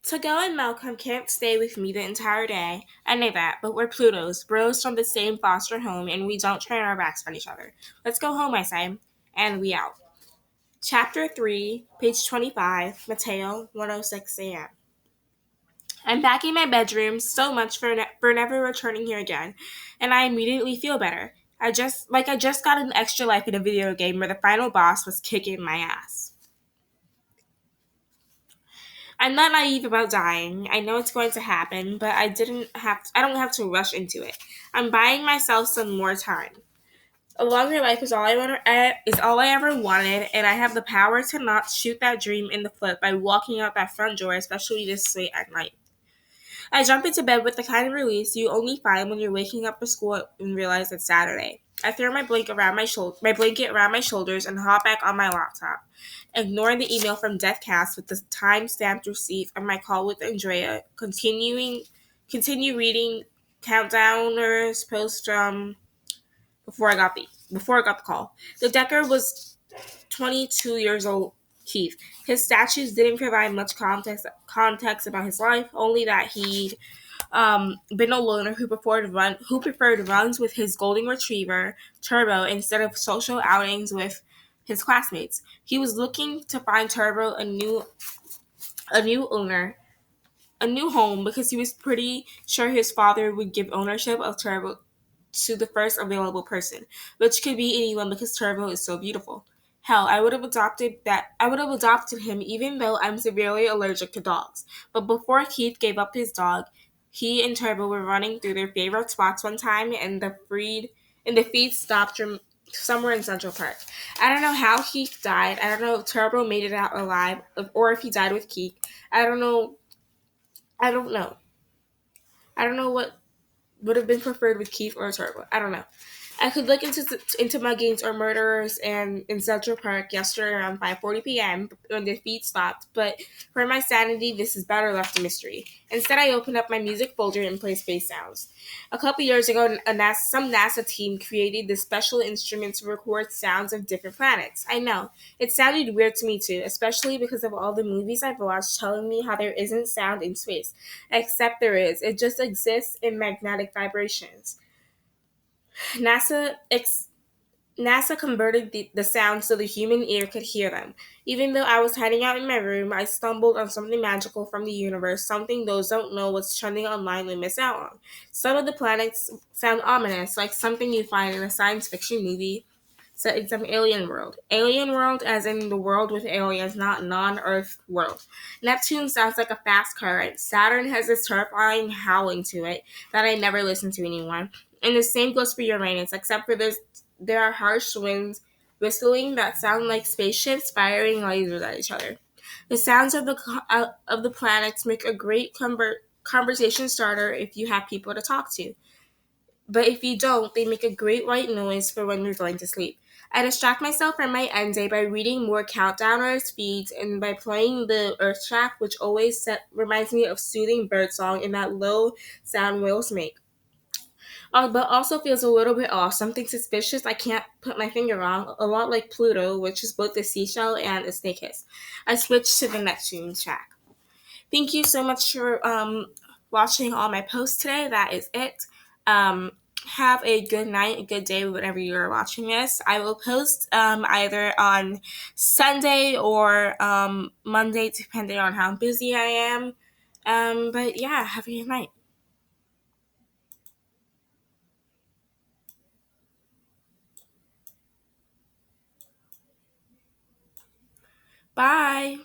Togo and Malcolm can't stay with me the entire day. I know that, but we're Plutos, bros from the same foster home, and we don't turn our backs on each other. Let's go home, I say. And we out. Chapter 3, page 25, Mateo, 1:06 a.m. I'm back in my bedroom, so much for never returning here again, and I immediately feel better. I just got an extra life in a video game where the final boss was kicking my ass. I'm not naive about dying. I know it's going to happen, but I don't have to rush into it. I'm buying myself some more time. A longer life is all I ever wanted, and I have the power to not shoot that dream in the foot by walking out that front door, especially this late at night. I jump into bed with the kind of release you only find when you're waking up for school and realize it's Saturday. I throw my blanket around my shoulders and hop back on my laptop, ignoring the email from Deathcast with the time-stamped receipt of my call with Andrea. Continue reading Countdowners post before I got the call. The Decker was 22 years old. Keith. His statues didn't provide much context about his life, only that he'd been a loner who preferred runs with his golden retriever Turbo instead of social outings with his classmates. He was looking to find Turbo a new owner, a new home because he was pretty sure his father would give ownership of Turbo to the first available person, which could be anyone because Turbo is so beautiful. Hell, I would have adopted him even though I'm severely allergic to dogs. But before Keith gave up his dog, he and Turbo were running through their favorite spots one time and the feed stopped somewhere in Central Park. I don't know how Keith died. I don't know if Turbo made it out alive or if he died with Keith. I don't know. I don't know. I don't know what would have been preferred with Keith or Turbo. I don't know. I could look into muggings or murderers and in Central Park yesterday around 5:40 p.m. when their feet stopped, but for my sanity, this is better left a mystery. Instead, I opened up my music folder and play space sounds. A couple years ago, some NASA team created this special instrument to record sounds of different planets. I know it sounded weird to me too, especially because of all the movies I've watched telling me how there isn't sound in space, except there is. It just exists in magnetic vibrations. NASA ex- NASA converted the sounds so the human ear could hear them. Even though I was hiding out in my room, I stumbled on something magical from the universe, something those don't know what's trending online will miss out on. Some of the planets sound ominous, like something you find in a science fiction movie set in some alien world. Alien world as in the world with aliens, not non-Earth world. Neptune sounds like a fast current. Saturn has this terrifying howling to it that I never listen to anyone. And the same goes for Uranus, except for there are harsh winds whistling that sound like spaceships firing lasers at each other. The sounds of the planets make a great conversation starter if you have people to talk to. But if you don't, they make a great white noise for when you're going to sleep. I distract myself from my end day by reading more countdowners feeds and by playing the Earth track, which reminds me of soothing birdsong and that low sound whales make. But also feels a little bit off, something suspicious I can't put my finger on, a lot like Pluto, which is both a seashell and a snake hiss. I switched to the Neptune track. Thank you so much for watching all my posts today. That is it. Um, have a good night, a good day, whenever you're watching this. I will post either on Sunday or Monday, depending on how busy I am. But yeah, have a good night. Bye.